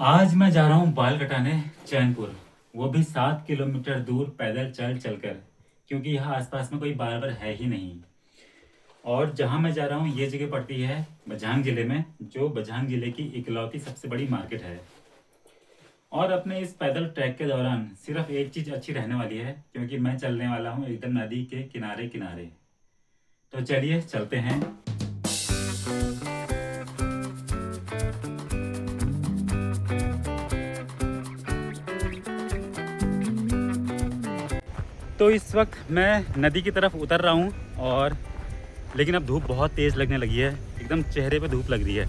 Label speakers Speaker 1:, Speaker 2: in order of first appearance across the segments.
Speaker 1: आज मैं जा रहा हूँ बाल कटाने चैनपुर। वो भी 7 किलोमीटर दूर पैदल चल चलकर, क्योंकि यहाँ आसपास में कोई बार्बर है ही नहीं। और जहाँ मैं जा रहा हूँ ये जगह पड़ती है बझांग ज़िले में, जो बझांग ज़िले की इकलौती सबसे बड़ी मार्केट है। और अपने इस पैदल ट्रैक के दौरान सिर्फ एक चीज़ अच्छी रहने वाली है, क्योंकि मैं चलने वाला हूँ एकदम नदी के किनारे किनारे। तो चलिए चलते हैं। तो इस वक्त मैं नदी की तरफ उतर रहा हूँ, और लेकिन अब धूप बहुत तेज़ लगने लगी है, एकदम चेहरे पे धूप लग रही है।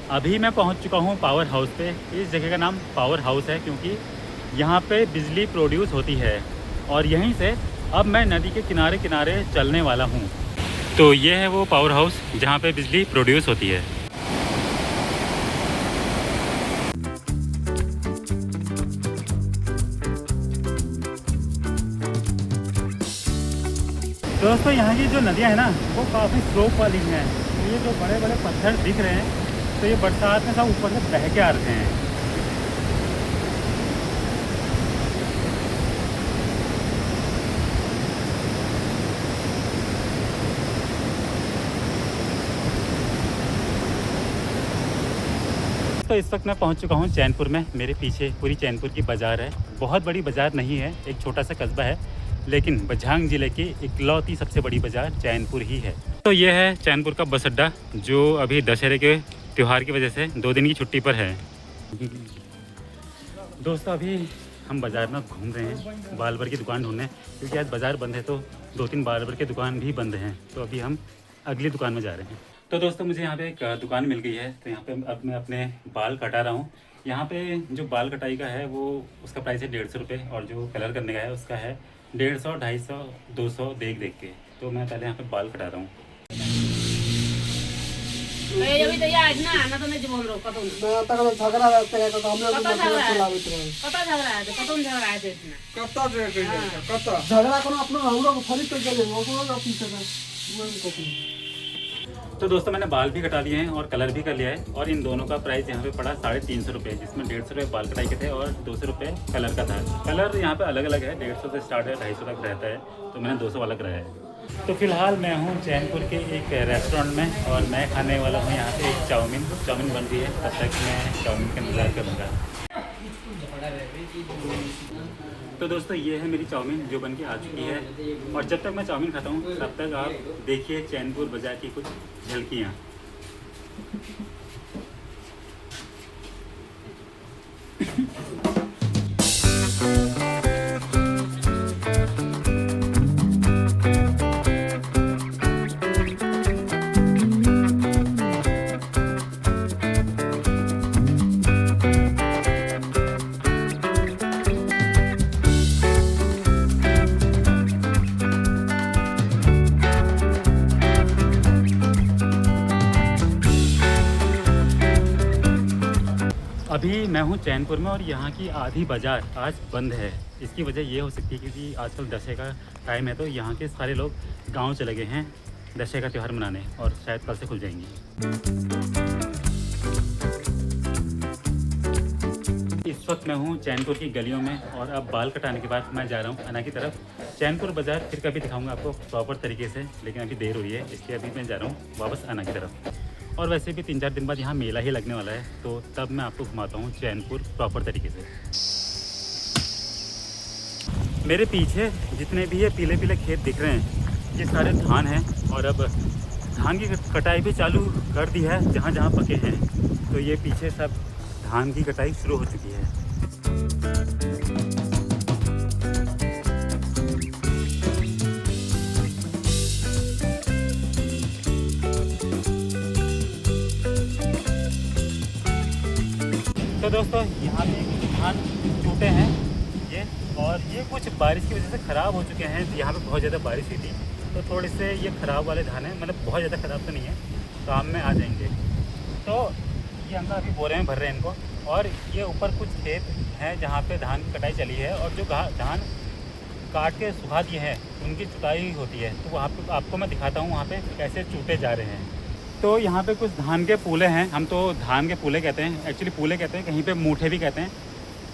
Speaker 1: अभी मैं पहुँच चुका हूँ पावर हाउस पे। इस जगह का नाम पावर हाउस है क्योंकि यहाँ पे बिजली प्रोड्यूस होती है, और यहीं से अब मैं नदी के किनारे किनारे चलने वाला हूँ। तो ये है वो पावर हाउस जहाँ पे बिजली प्रोड्यूस होती है। दोस्तों यहाँ की जो नदियाँ हैं ना, वो काफ़ी स्लोप वाली हैं। ये जो बड़े बड़े पत्थर दिख रहे हैं, तो ये बरसात में सब ऊपर से बह के आ रहे हैं। तो इस वक्त मैं पहुँच चुका हूँ चैनपुर में। मेरे पीछे पूरी चैनपुर की बाज़ार है। बहुत बड़ी बाज़ार नहीं है, एक छोटा सा कस्बा है, लेकिन बझांग ज़िले की इकलौती सबसे बड़ी बाज़ार चैनपुर ही है। तो ये है चैनपुर का बस अड्डा, जो अभी दशहरे के त्यौहार की वजह से 2 दिन की छुट्टी पर है। दोस्तों अभी हम बाज़ार में घूम रहे हैं, बार्बर की दुकान ढूंढने, क्योंकि आज बाज़ार बंद है तो 2-3 बार्बर की दुकान भी बंद हैं। तो अभी हम अगली दुकान में जा रहे हैं। तो दोस्तों मुझे यहाँ पे एक दुकान मिल गई है, तो यहाँ पे अब मैं अपने बाल कटा रहा हूँ। यहाँ पे जो बाल कटाई का है वो उसका प्राइस है 150 रुपये, और जो कलर करने का है उसका है 150, 250, 200 देख देख के। तो मैं पहले यहाँ पे बाल कटा रहा हूँ।
Speaker 2: अभी तो यार ना तो नहीं बोल रहा कतौन
Speaker 3: ना तक झगड़ा रहता है तो हम लोग
Speaker 2: कता झगड़ा है
Speaker 3: चलावित रहे
Speaker 2: कता झगड़ा है कतौन झगड़ा है इतना
Speaker 3: कत्ता रे कत्ता झगड़ा कोनो अपना हमरा को फरी कर ले वो को पीछे का वो को।
Speaker 1: तो दोस्तों मैंने बाल भी कटा लिए हैं और कलर भी कर लिया है, और इन दोनों का प्राइस यहाँ पे पड़ा 350 रुपये, जिसमें 150 रुपये बाल कटाई के थे और 200 रुपये कलर का था। कलर यहाँ पे अलग अलग है, 150 से स्टार्ट है, 250 तक रहता है, तो मैंने 200 वाला कराया है। तो फिलहाल मैं हूँ चैनपुर के एक रेस्टोरेंट में, और मैं खाने वाला हूँ यहाँ पे एक चाउमीन बन रही है। तब तक मैं चाउमीन का इंतज़ार करूँगा। तो दोस्तों ये है मेरी चाउमीन जो बन के आ चुकी है, और जब तक मैं चाउमीन खाता हूँ तब तक आप देखिए चैनपुर बाज़ार की कुछ झलकियाँ। अभी मैं हूँ चैनपुर में, और यहाँ की आधी बाज़ार आज बंद है। इसकी वजह ये हो सकती है क्योंकि आजकल दशहरे का टाइम है, तो यहाँ के सारे लोग गांव चले गए हैं दशहरे का त्यौहार मनाने, और शायद कल से खुल जाएंगी। इस वक्त मैं हूँ चैनपुर की गलियों में, और अब बाल कटाने के बाद मैं जा रहा हूँ अना की तरफ। चैनपुर बाज़ार फिर कभी दिखाऊँगा आपको प्रॉपर तरीके से, लेकिन अभी देर हुई है, इसलिए अभी मैं जा रहा हूँ वापस अना की तरफ। और वैसे भी 3-4 दिन बाद यहाँ मेला ही लगने वाला है, तो तब मैं आपको घुमाता हूँ चैनपुर प्रॉपर तरीके से। मेरे पीछे जितने भी ये पीले पीले खेत दिख रहे हैं, ये सारे धान हैं, और अब धान की कटाई भी चालू कर दी है जहाँ जहाँ पके हैं। तो ये पीछे सब धान की कटाई शुरू हो चुकी है। तो दोस्तों यहाँ पे कुछ धान टूटे हैं ये, और ये कुछ बारिश की वजह से ख़राब हो चुके हैं। यहाँ पे बहुत ज़्यादा बारिश हुई थी, तो थोड़े से ये ख़राब वाले धान हैं, मतलब बहुत ज़्यादा ख़राब तो नहीं है, काम में आ जाएंगे। तो ये हम अभी बोरे में भर रहे हैं इनको, और ये ऊपर कुछ खेत हैं जहाँ पे धान की कटाई चली है, और जो धान काट के सुखा दिए हैं उनकी जुताई होती है। तो वहाँ पे आपको मैं दिखाता हूँ वहाँ पे कैसे चूटे जा रहे हैं। तो यहाँ पे कुछ धान के पूले हैं, हम तो धान के पूले कहते हैं, एक्चुअली पूले कहते हैं, कहीं पे मूठे भी कहते हैं।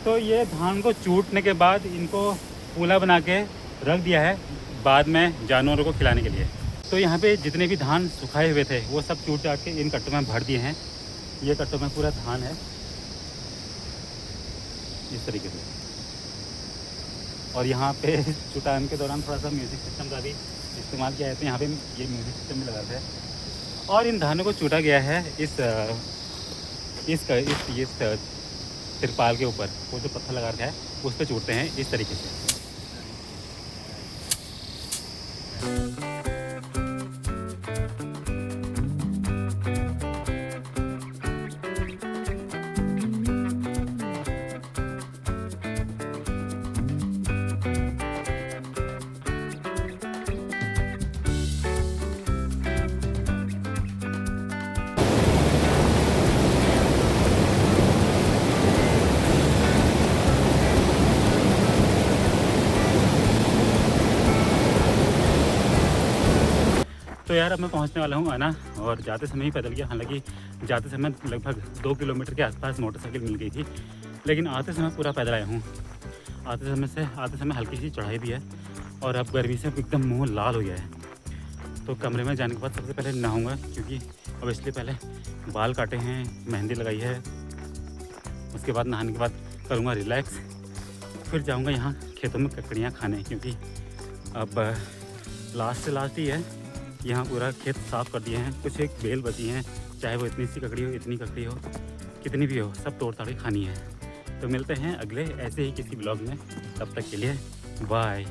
Speaker 1: तो ये धान को चूटने के बाद इनको पूला बना के रख दिया है बाद में जानवरों को खिलाने के लिए। तो यहाँ पे जितने भी धान सुखाए हुए थे वो सब चूट चाट के इन कट्टों में भर दिए हैं। ये कट्टों में पूरा धान है इस तरीके से। और यहाँ पे चुटान के दौरान थोड़ा सा म्यूज़िक सिस्टम का भी इस्तेमाल किया जाता है। यहाँ पे ये म्यूज़िक सिस्टम भी लगाता है। और इन धानों को चूटा गया है इस तिरपाल के ऊपर, वो जो पत्थर लगा रखा है उस पर चूटते हैं इस तरीके से। तो यार अब मैं पहुंचने वाला हूं आना, और जाते समय ही पैदल गया। हालांकि जाते समय लगभग 2 किलोमीटर के आसपास मोटरसाइकिल मिल गई थी, लेकिन आते समय पूरा पैदल आया हूं। आते समय हल्की सी चढ़ाई भी है, और अब गर्मी से एकदम मुंह लाल हो गया है। तो कमरे में जाने के बाद सबसे पहले नहाऊंगा, क्योंकि अब इसलिए पहले बाल काटे हैं, मेहंदी लगाई है। उसके बाद नहाने के बाद करूँगा रिलैक्स, फिर जाऊँगा यहाँ खेतों में ककड़ियाँ खाने, क्योंकि अब लास्ट से लास्ट ही है। यहाँ पूरा खेत साफ़ कर दिए हैं, कुछ एक बेल बची हैं, चाहे वो इतनी सी ककड़ी हो, इतनी ककड़ी हो, कितनी भी हो, सब तोड़ ताड़ के खानी है। तो मिलते हैं अगले ऐसे ही किसी ब्लॉग में, तब तक के लिए बाय।